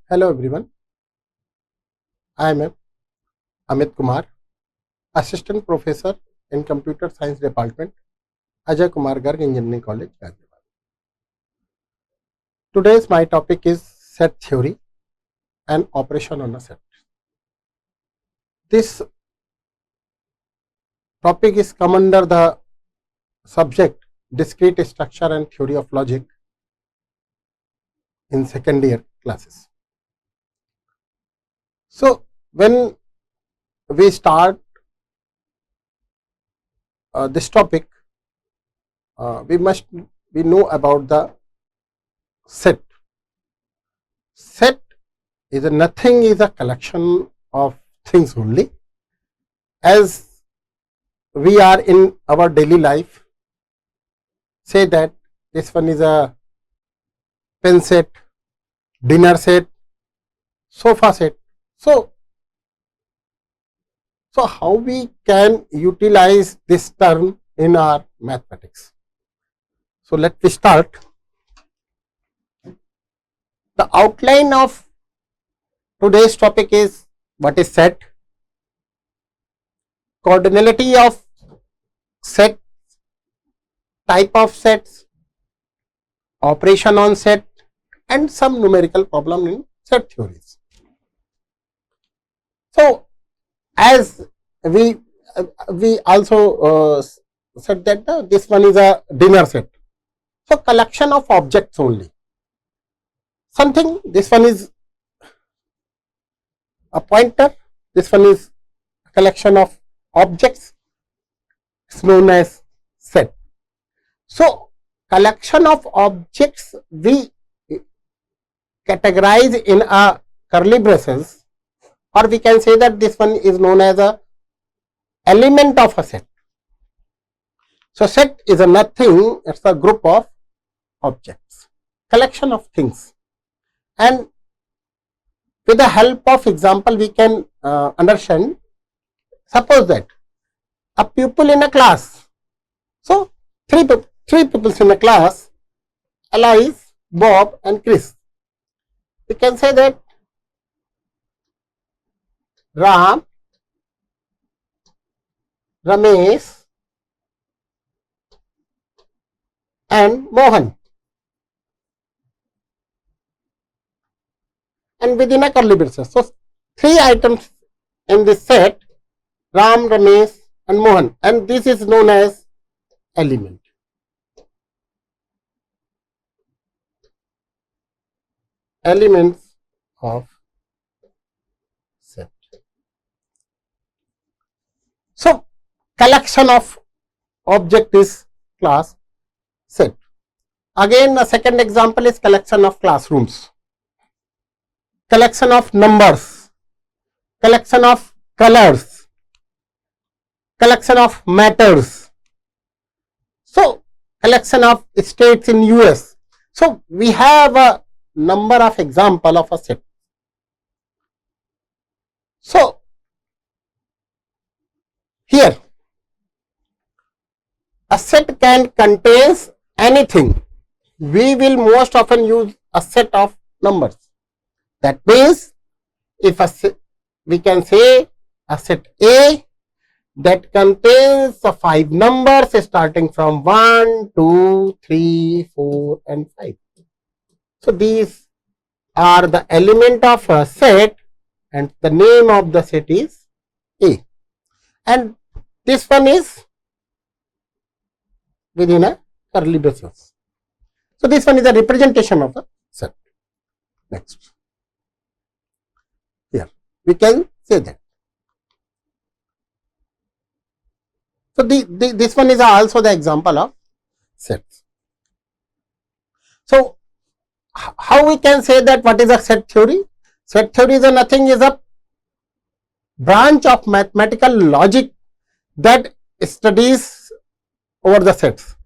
Hello everyone, I am Amit Kumar, Assistant Professor in Computer Science Department, Ajay Kumar Garg Engineering College, Hyderabad. Today's my topic is set theory and operation on a set. This topic is come under the subject Discrete Structure and Theory of Logic in second year classes. So, when we start this topic, we know about the set. Set is nothing is a collection of things only. As we are in our daily life, say that this one is a pen set, dinner set, sofa set. So how we can utilize this term in our mathematics? So let me start. The outline of today's topic is what is set, cardinality of set, type of sets, operation on set, and some numerical problem in set theories. So as we also said that this one is a dinner set. So collection of objects only. Something, this one is a pointer, this one is a collection of objects, it's known as set. So collection of objects we categorize in a curly braces, or we can say that this one is known as a element of a set. So set is a nothing, it's a group of objects, collection of things. And with the help of example we can understand. Suppose that a pupil in a class, so three pupils in a class, Alice, Bob and Chris. We can say that Ram, Ramesh and Mohan, and within a curly braces. So three items in this set, Ram, Ramesh and Mohan, and this is known as element. Elements of set. So collection of object is class set. Again, the second example is collection of classrooms, collection of numbers, collection of colors, collection of matters. So collection of states in US. So we have a number of example of a set. So here a set can contains anything. We will most often use a set of numbers. That means if a set, we can say a set A that contains 5 numbers starting from 1, 2, 3, 4 and 5. So these are the element of a set and the name of the set is A, and this one is within a curly braces. So this one is a representation of a set. Next, here we can say that. So this one is also the example of sets. So how we can say that what is a set theory? Set theory is a nothing, is a branch of mathematical logic that studies over the sets,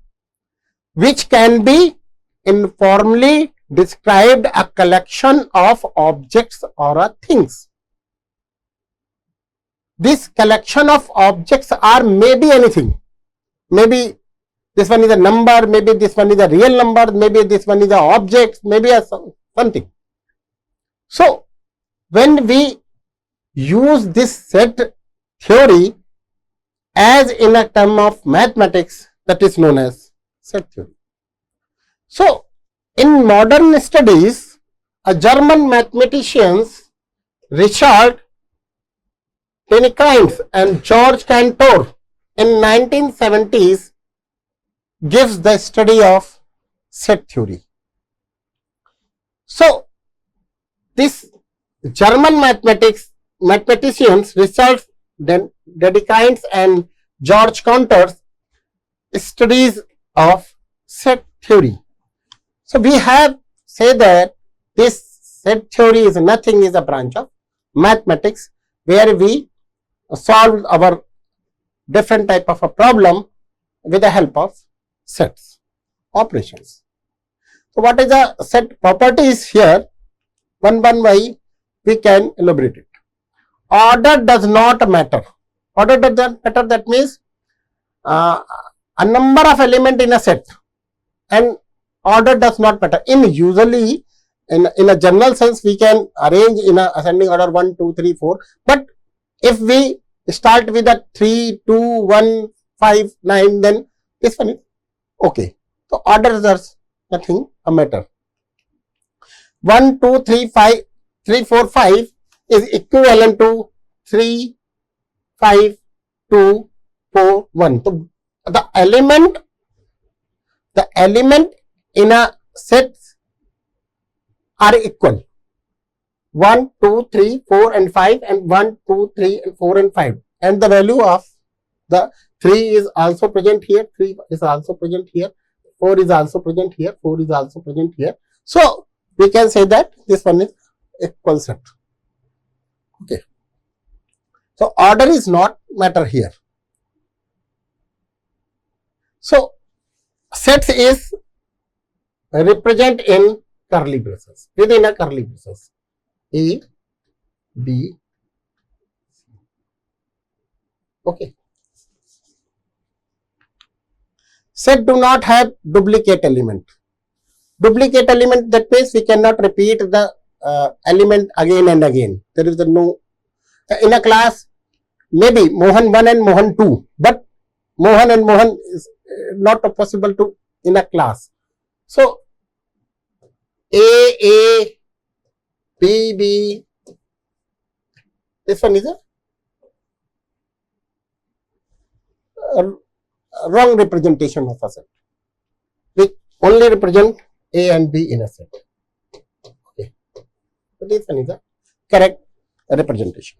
which can be informally described a collection of objects or things. This collection of objects are maybe anything, maybe this one is a number, maybe this one is a real number, maybe this one is a object, maybe a something. So when we use this set theory as in a term of mathematics, that is known as set theory. So in modern studies, a German mathematicians Richard Discrete and George Cantor in 1970s gives the study of set theory. So this German mathematicians Richard Discrete and George Cantor's studies of set theory. So we have said that this set theory is nothing, is a branch of mathematics where we solve our different type of a problem with the help of sets operations. So what is the set properties here? One by one we can elaborate it. Order does not matter. Order does not matter, that means a number of element in a set, and order does not matter. Usually in a general sense we can arrange in a ascending order 1, 2, 3, 4, but if we start with a 3, 2, 1, 5, 9, then this one is okay. So order does nothing a matter. 1, 2, 3, 5, 3, 4, 5 is equivalent to 3, 5, 2, 4, 1. So the element in a set are equal. 1, 2, 3, 4 and 5, and 1, 2, 3 and 4 and 5, and the value of the 3 is also present here, 3 is also present here, 4 is also present here, 4 is also present here. So we can say that this one is equal set. Okay. So order is not matter here. So sets is represent in curly braces, within a curly braces. A, B, C. Okay. Set do not have duplicate element. Duplicate element, that means we cannot repeat the element again and again. There is no, in a class maybe Mohan 1 and Mohan 2, but Mohan and Mohan is not possible to in a class. So A, B, this one is a wrong representation of a set. We only represent A and B in a set. Okay. So this one is a correct representation.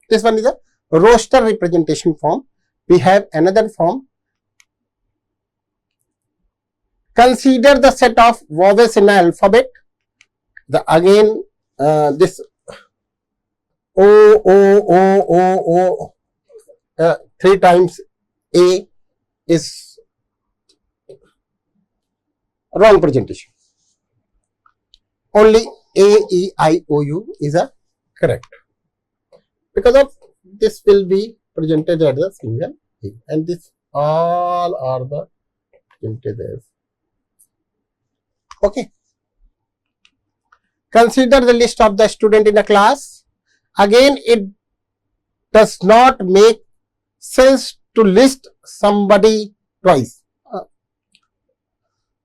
This one is a roster representation form. We have another form. Consider the set of vowels in an alphabet. Again, this O, 3 times A is wrong presentation. Only A, E, I, O, U is a correct. Because of this will be presented as a single A, and this all are the presented as. Okay. Consider the list of the student in a class. Again, it does not make sense to list somebody twice.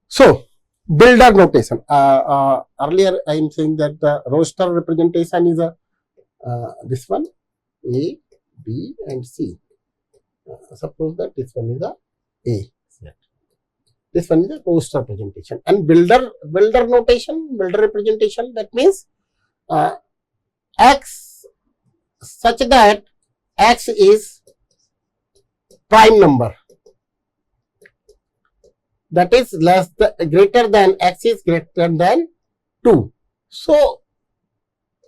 So, builder notation. Earlier I am saying that the roster representation is a this one, A, B and C. Suppose that this one is a A. This one is a roster representation, and builder notation, builder representation, that means X such that X is prime number, that is greater than X is greater than 2. So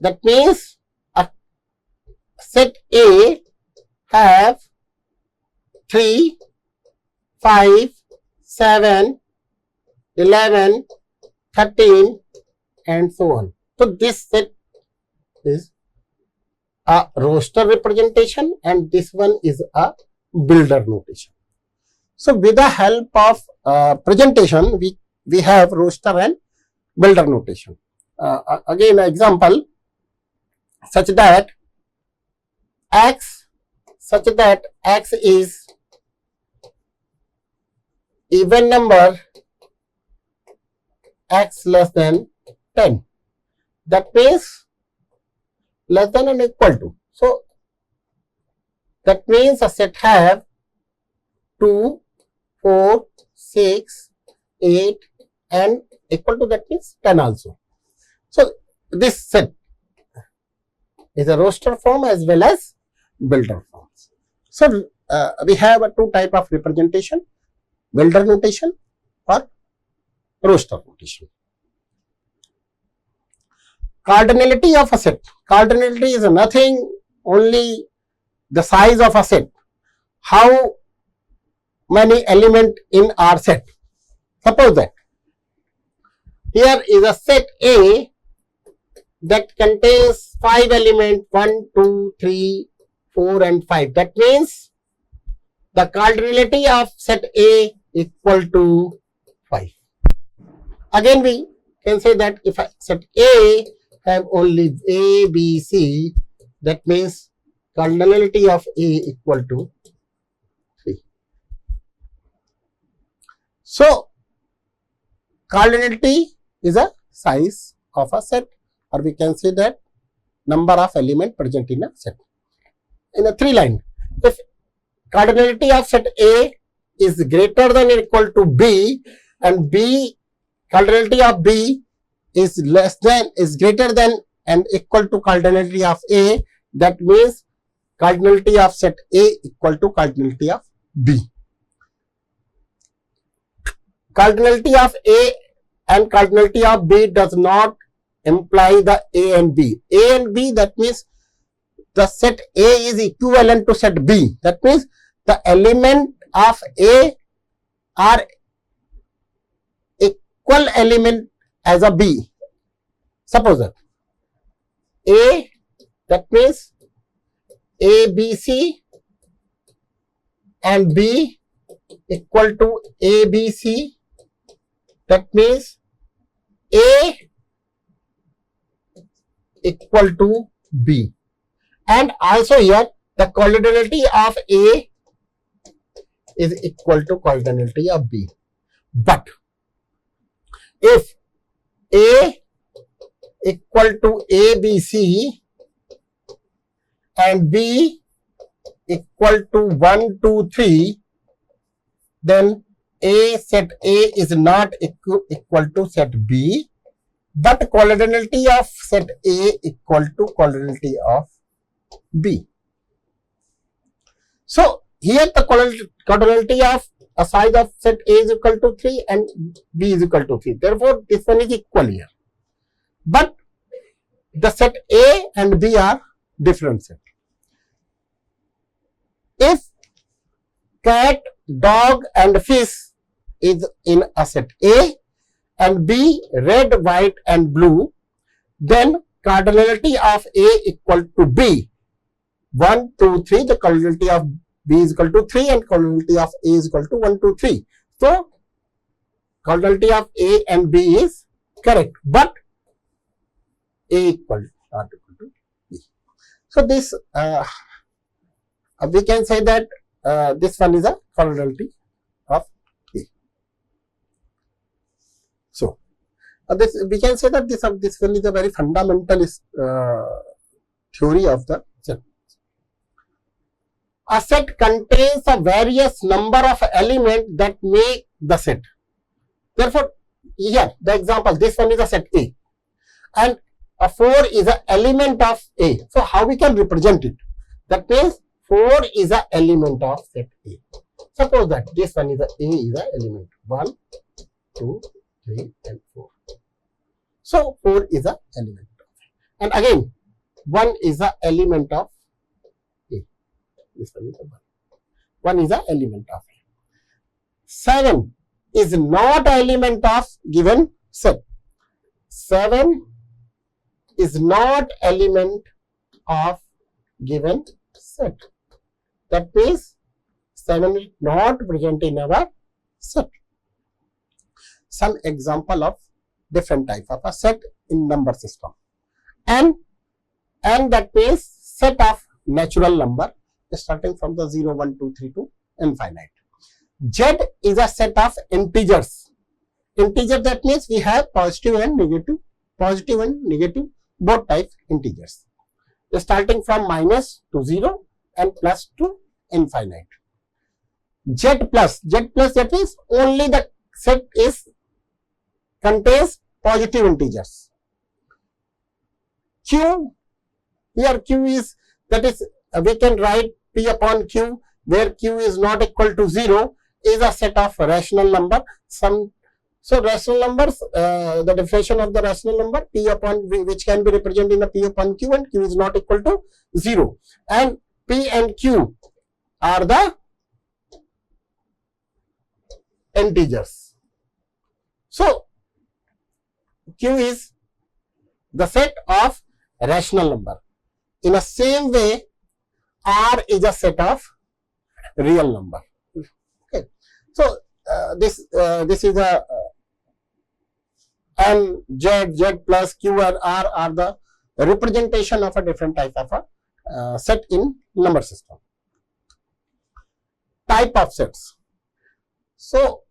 that means a set A have 3, 5, 7, 11, 13 and so on. So this set is a roster representation, and this one is a builder notation. So with the help of presentation, we have roster and builder notation. again example such that x is even number x less than 10. That means less than or equal to. So that means a set have 2, 4, 6, 8 and equal to, that means 10 also. So this set is a roster form as well as builder forms. So we have a two type of representation, builder notation or roster notation. Cardinality of a set. Cardinality is nothing, only the size of a set. How many elements in our set? Suppose that here is a set A that contains 5 elements, 1, 2, 3, 4 and 5. That means the cardinality of set A equal to 5. Again we can say that if set A have only A, B, C, that means cardinality of A equal to 3. So cardinality is a size of a set, or we can say that number of elements present in a set. In a 3 line, if cardinality of set A is greater than or equal to B and cardinality of B is greater than and equal to cardinality of A, that means cardinality of set A equal to cardinality of B. Cardinality of A and cardinality of B does not imply the A and B. A and B, that means the set A is equivalent to set B. That means the element of A are equal element as a B. Suppose that A, that means ABC and B equal to ABC. That means A equal to B. And also here the cardinality of A is equal to cardinality of B. But if A equal to ABC and B equal to 1, 2, 3, then set A is not equal to set B, but cardinality of set A equal to cardinality of B. So here the cardinality of a size of set A is equal to 3 and B is equal to 3. Therefore, this one is equal here. But the set A and B are different set. If cat, dog and fish is in a set A and B red, white and blue, then cardinality of A equal to B. 1, 2, 3, the cardinality of B is equal to 3 and cardinality of A is equal to 1, 2, 3. So cardinality of A and B is correct, but A equal not equal to B. So this we can say that this one is a cardinality of A. So this we can say that this one is a very fundamental theory of the set. A set contains a various number of elements that make the set. Therefore, here the example, this one is a set A and a 4 is an element of A. So how we can represent it? That means 4 is an element of set A. Suppose that this one is A is an element 1, 2, 3 and 4. So 4 is an element of A. And again 1 is an element of A. This one is 1 is an element of A. 7 is not an element of given set. 7 is not element of given set. That means 7 is not present in our set. Some example of different type of a set in number system. And that means set of natural number starting from the 0, 1, 2, 3 to infinite. Z is a set of integers. Integer, that means we have positive and negative, both type integers. Starting from minus to 0 and plus to infinite. Z plus, that means only the set contains positive integers. Q, here Q is, that is, we can write P upon Q, where Q is not equal to 0, is a set of rational number. So rational numbers, the definition of the rational number, P upon, which can be represented in a P upon Q, and Q is not equal to 0. And P and Q are the integers. So Q is the set of rational number. In the same way, R is a set of real number. Okay. So this is a and Z plus Q and R are the representation of a different type of a set in number system. Type of sets. So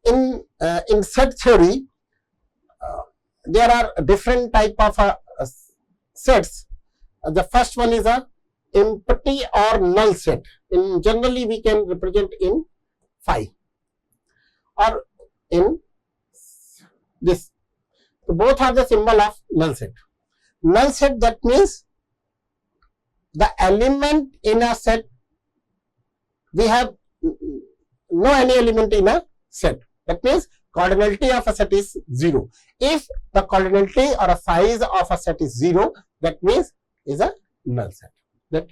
in set theory, there are different type of sets. The first one is a empty or null set. Generally we can represent in phi or in this. So both are the symbol of null set. Null set, that means the element in a set, we have no any element in a set. That means cardinality of a set is 0. If the cardinality or a size of a set is 0, that means is a null set. That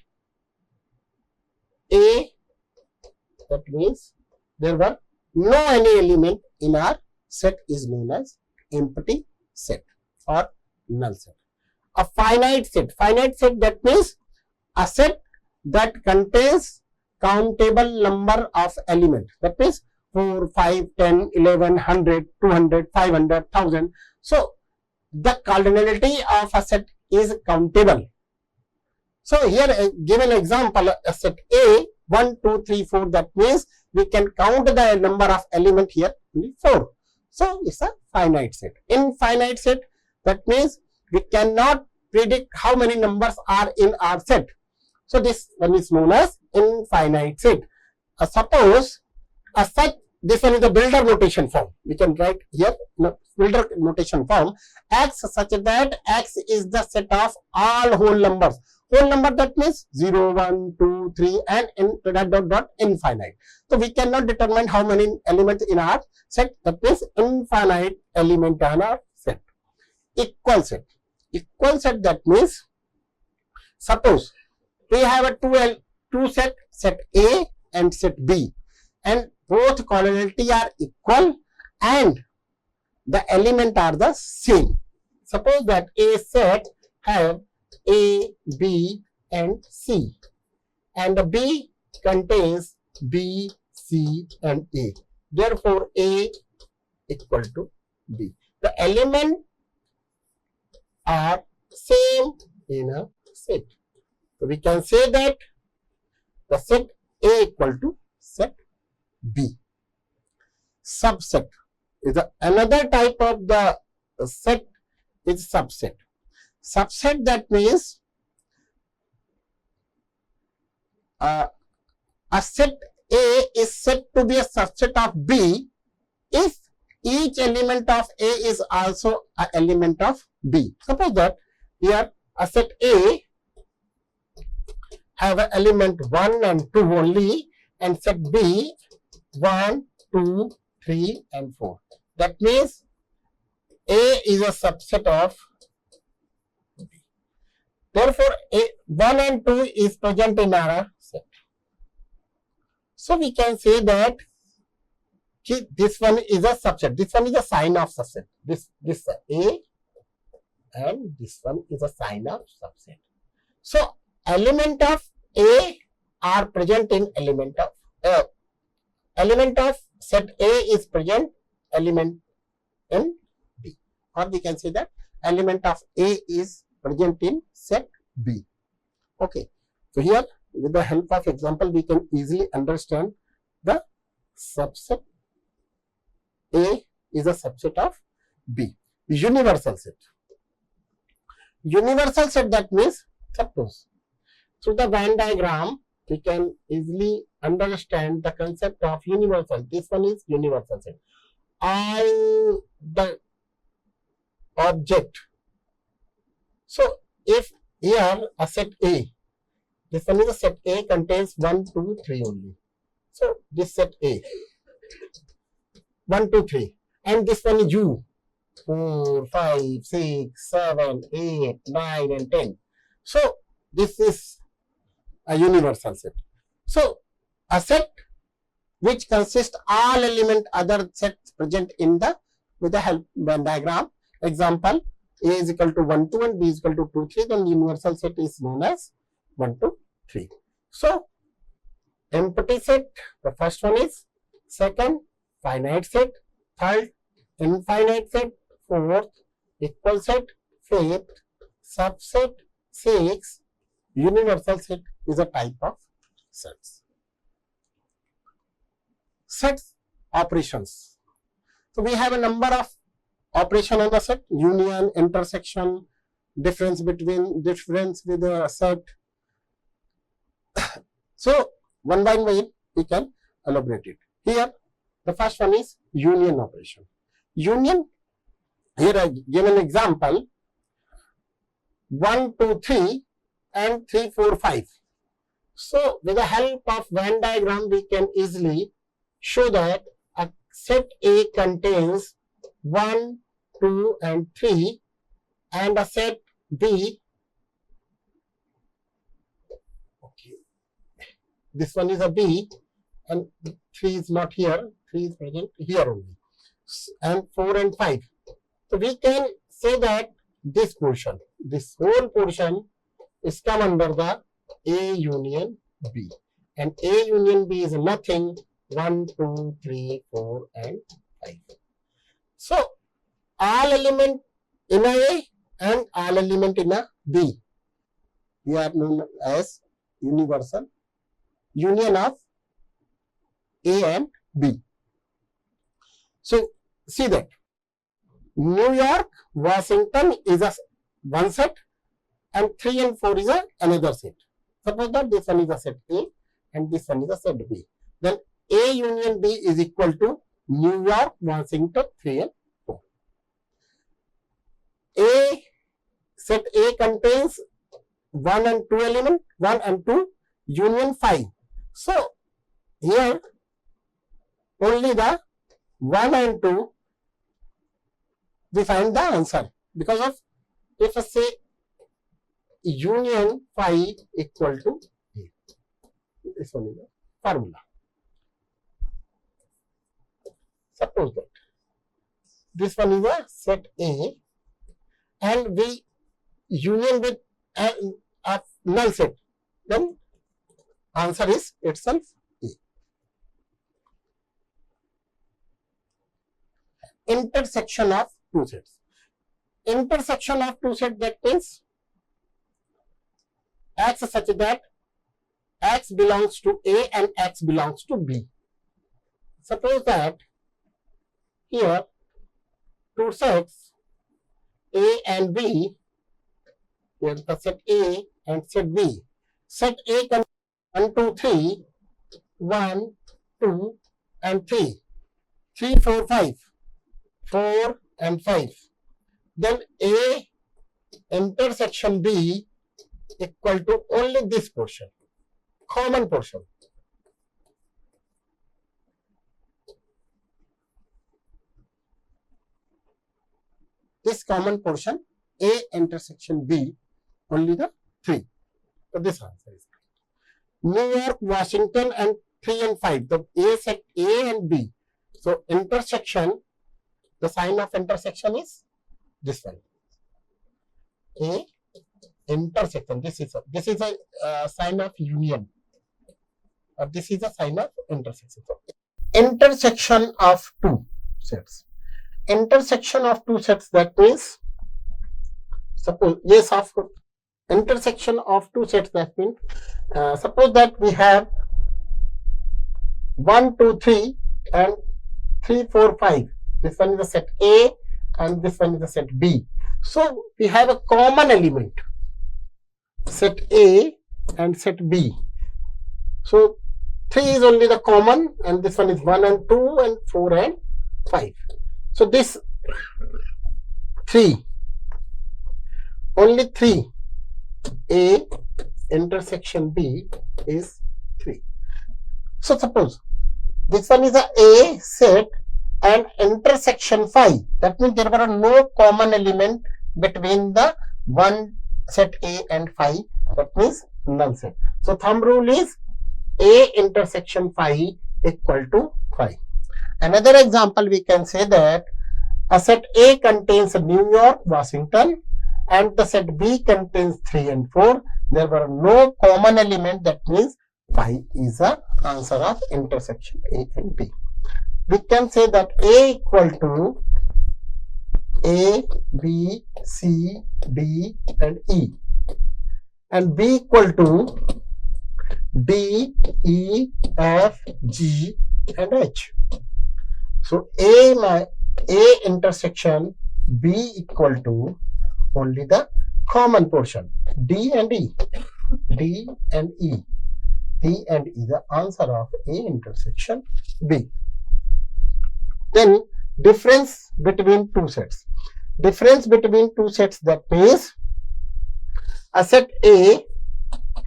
means there were no any element in our set is known as empty set or null set. A finite set, that means a set that contains countable number of elements. That means 4, 5, 10, 11, 100, 200, 500, 1000. So the cardinality of a set is countable. So here given example, a set A 1, 2, 3, 4, that means we can count the number of element here only 4. So it's a finite set. Infinite set, that means we cannot predict how many numbers are in our set. So this one is known as infinite set. Suppose a set, this one is the builder notation form. We can write here builder notation form. X such that X is the set of all whole numbers. Whole number, that means 0, 1, 2, 3 and infinite. So we cannot determine how many elements in our set. That means infinite element in our set. Equal set. Equal set, that means suppose we have a two set, set A and set B, and both cardinality are equal and the element are the same. Suppose that A set have A, B and C, and the B contains B, C and A. Therefore, A equal to B. The element are same in a set. So we can say that the set A equal to set B. Subset is another type of the set is subset. Subset, that means a set A is said to be a subset of B if each element of A is also an element of B. Suppose that here a set A have an element 1 and 2 only, and set B 1, 2, 3 and 4. That means A is a subset of B. Therefore, 1 and 2 is present in our set. So we can say that this one is a subset. This one is a sign of subset. This A and this one is a sign of subset. So element of A are present in element of set A is present element in B, or we can say that element of A is present in set B. Okay, so here with the help of example we can easily understand the subset A is a subset of B. Universal set. Universal set, that means, suppose through the Venn diagram we can easily understand the concept of universal. This one is universal set. All the object. So if here a set A, this one is a set A contains 1, 2, 3 only. So this set A, 1, 2, 3, and this one is U, 4, 5, 6, 7, 8, 9, and 10. So this is a universal set. So a set which consists all element other sets present in the with the help Venn diagram. Example, A is equal to 1, 2 and B is equal to 2, 3. Then universal set is known as 1, 2, 3. So empty set, the first one is, second finite set, third infinite set, fourth equal set, fifth subset, sixth universal set is a type of sets. Sets operations. So we have a number of operation on the set: union, intersection, difference with a set. So one by one we can elaborate it. Here the first one is union operation. Union, here I give an example: 1, 2, 3 and 3, 4, 5. So with the help of Venn diagram we can easily show that a set A contains 1, 2 and 3, and a set B, okay, this one is a B and 3 is not here, 3 is present here only, and 4 and 5. So we can say that this portion, this whole portion is come under the A union B, and A union B is nothing 1, 2, 3, 4 and 5. So all element in a A and all element in a B, we are known as universal union of A and B. So see that New York, Washington is a one set and 3 and 4 is another set. Suppose that this one is a set A and this one is a set B. Then A union B is equal to New York, Washington, 3 and 4. A set A contains 1 and 2 element, 1 and 2 union 5. So here only the 1 and 2 we find the answer, because of if I say union 5 equal to A. This one is the formula. Suppose that this one is a set A and we union with a null set, then answer is itself A. Intersection of two sets. Intersection of two sets, that means X such that X belongs to A and X belongs to B. Suppose that here two sets A and B, here the set A and set B. Set A contains 1, 2, 3, 1, 2 and 3, 3, 4, 5, 4 and 5. Then A intersection B equal to only this portion, common portion. This common portion, A intersection B, only the 3. So this answer is correct. New York, Washington and 3 and 5, the A set A and B. So intersection, the sign of intersection is this one. A intersection. This is a sign of union. Or this is a sign of intersection. So intersection of two sets. Intersection of two sets, that means, suppose, yes, of course, intersection of two sets, that means, suppose that we have 1, 2, 3 and 3, 4, 5. This one is the set A and this one is the set B. So we have a common element, set A and set B. So 3 is only the common, and this one is 1 and 2 and 4 and 5. So this 3, only 3, A intersection B is 3. So suppose this one is a A set and intersection 5. That means there were no common element between the one set A and 5. That means null set. So thumb rule is A intersection 5 equal to 5. Another example, we can say that a set A contains New York, Washington, and the set B contains 3 and 4. There were no common element. That means 5 is the answer of intersection A and B. We can say that A equal to A, B, C, D and E, and B equal to D, E, F, G and H. So A intersection B equal to only the common portion, D and E. D and E. D and E, the answer of A intersection B. Then difference between two sets. Difference between two sets, that means a set A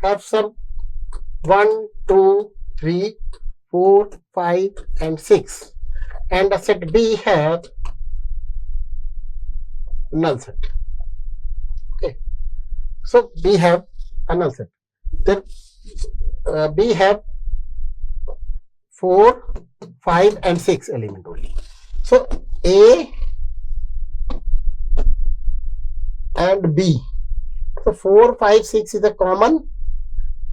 have some 1, 2, 3, 4, 5 and 6, and a set B have null set. Okay, so B have a null set. Then B have 4, 5 and 6 element only. So A and B. So 4, 5, 6 is a common,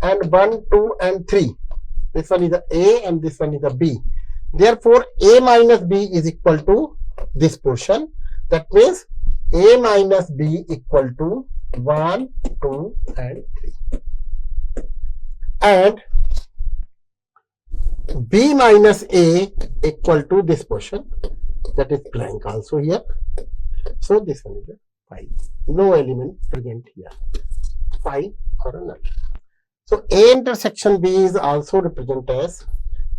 and 1, 2 and 3. This one is the A and this one is the B. Therefore, A minus B is equal to this portion. That means A minus B equal to 1, 2 and 3. And B minus A equal to this portion, that is blank also here. So this one is a 5. No element present here. 5 or null. So A intersection B is also represented as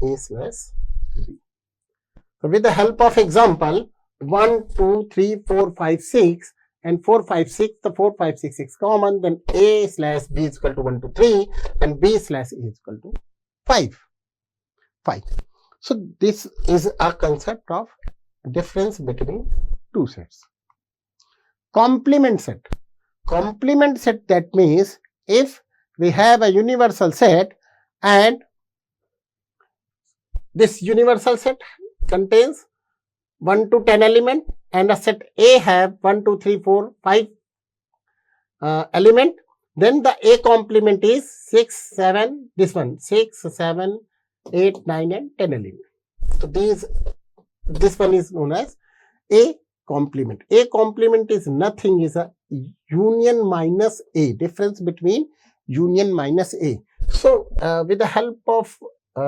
A slash B. So with the help of example 1, 2, 3, 4, 5, 6 and 4, 5, 6, the 4, 5, 6 is common, then A slash B is equal to 1 to 3 and B slash A is equal to 5. So this is a concept of difference between two sets. Complement set. Complement set, that means if we have a universal set and this universal set contains 1 to 10 element and a set A have 1, 2, 3, 4, 5 element, then the A complement is 6, 7, this one 6, 7, 8, 9 and 10 element. So this one is known as A complement. A complement is nothing, is a union minus A, difference between union minus A. So with the help of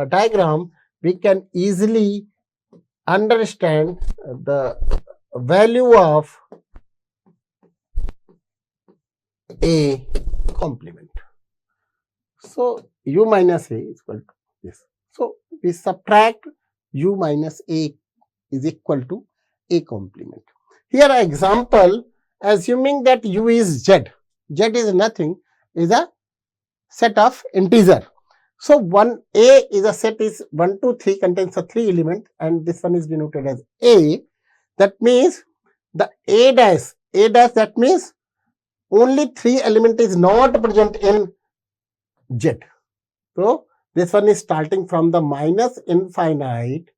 diagram, we can easily understand the value of A complement. So U minus A is equal to this. So we subtract U minus A is equal to A complement. Here an example, assuming that U is Z. Z is nothing, is a set of integer. So 1 A is a set is 1, 2, 3 contains a 3 element and this one is denoted as A. That means the A dash, that means only 3 element is not present in Z. So this one is starting from the minus infinite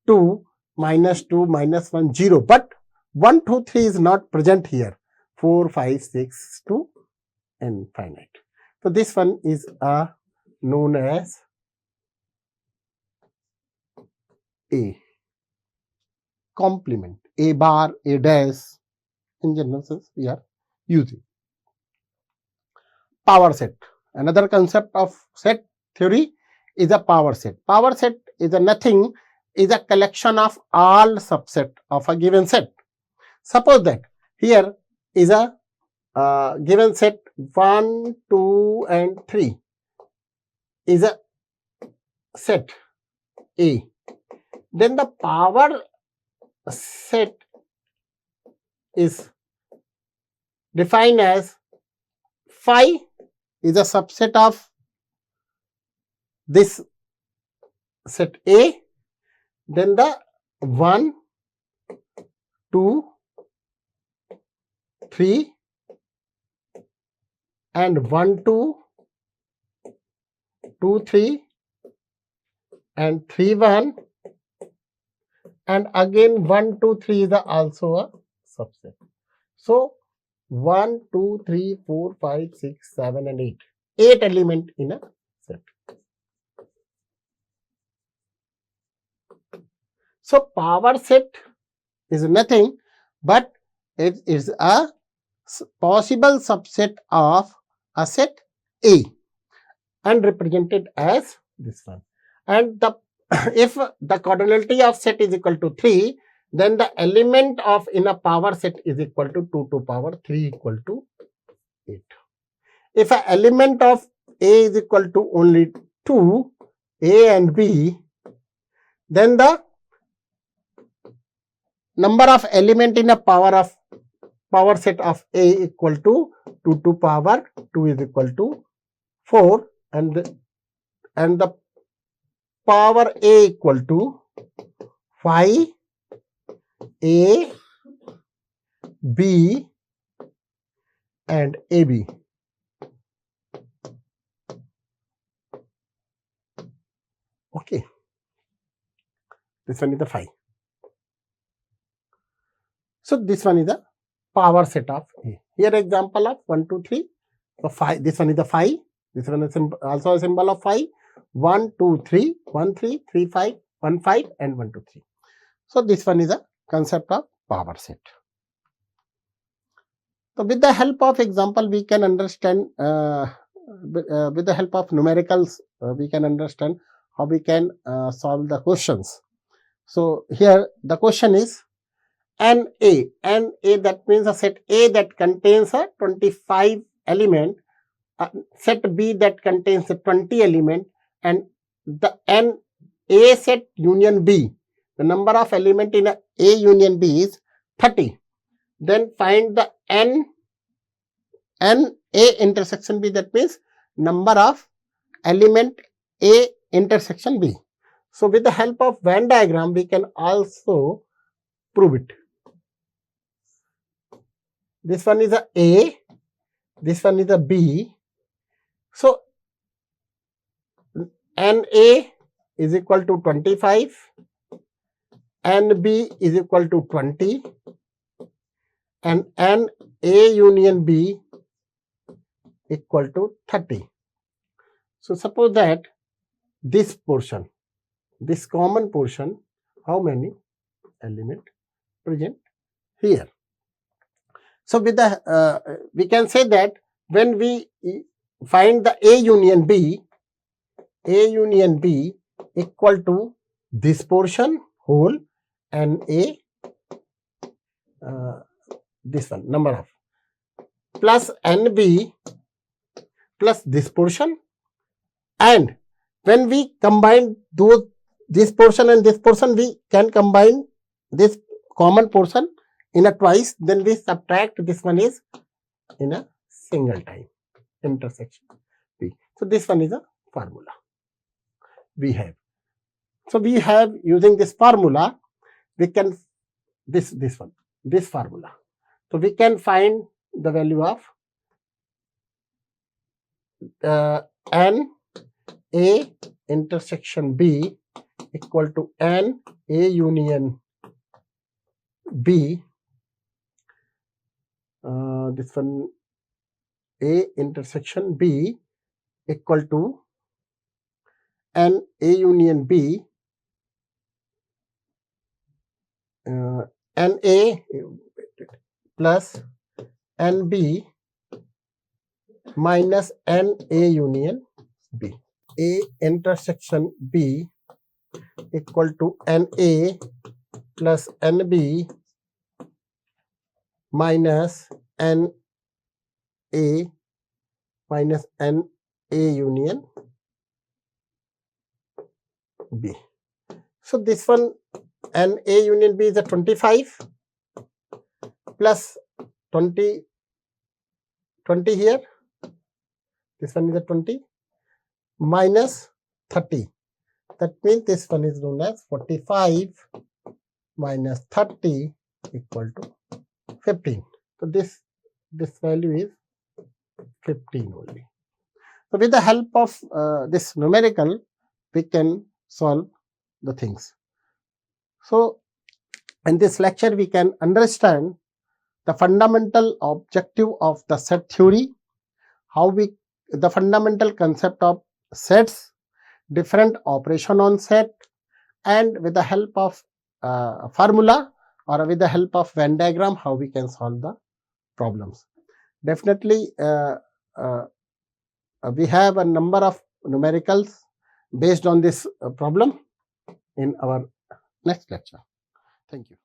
to minus 2, minus 1, 0. But 1, 2, 3 is not present here. 4, 5, 6 to infinite. So this one is known as A complement, A bar, A dash, in general sense we are using. Power set. Another concept of set theory is a power set. Power set is a nothing, is a collection of all subset of a given set. Suppose that here is a given set 1, 2 and 3 is a set A. Then the power set is defined as phi is a subset of this set A, then the 1, 2, 3 and 1, 2, 2, 3 and 3, 1 and again 1, 2, 3 is also a subset. So 1, 2, 3, 4, 5, 6, 7 and 8. 8 element in a set. So power set is nothing but it is a possible subset of a set A and represented as this one. And the if the cardinality of set is equal to 3, then the element of in a power set is equal to 2 to power 3 equal to 8. If an element of A is equal to only 2, A and B, then the number of element in a power set of A equal to 2 to power 2 is equal to 4 and the power A equal to 5 A, B and AB. Okay, this one is the 5. So this one is the power set of A. Here example of 1, 2, 3. So 5. This one is the 5. This one is also a symbol of 5. 1, 2, 3, 1, 3, 3, 5, 1, 5 and 1, 2, 3. So this one is a concept of power set. So with the help of example, we can understand, with the help of numericals, we can understand how we can solve the questions. So here the question is NA, that means a set A that contains a 25 element, set B that contains a 20 element and the A set union B, the number of element in a union B is 30. Then find the A intersection B, that means number of element A intersection B. So with the help of Venn diagram, we can also prove it. This one is A, this one is B. So NA is equal to 25, NB is equal to 20 and NA union B equal to 30. So suppose that this portion, this common portion, how many element present here? So with the we can say that when we find the A union B equal to this portion whole and this one number of plus NB plus this portion, and when we combine this portion and this portion, we can combine this common portion in a twice, then we subtract this one is in a single time intersection B. So this one is a formula we have. So we have using this formula, we can this formula. So we can find the value of N A intersection B equal to N A union B. This one A intersection B equal to N A union B NA plus NB minus NA union B. A intersection B equal to NA plus NB minus NA minus NA union B. So this one NA union B is a 25 plus 20 here. This one is a 20 minus 30. That means this one is known as 45 minus 30 equal to 15. So this value is 15 only. So with the help of this numerical, we can solve the things. So in this lecture, we can understand the fundamental objective of the set theory, the fundamental concept of sets, different operation on set, and with the help of formula or with the help of Venn diagram, how we can solve the problems. Definitely, we have a number of numericals based on this problem in our next lecture. Thank you.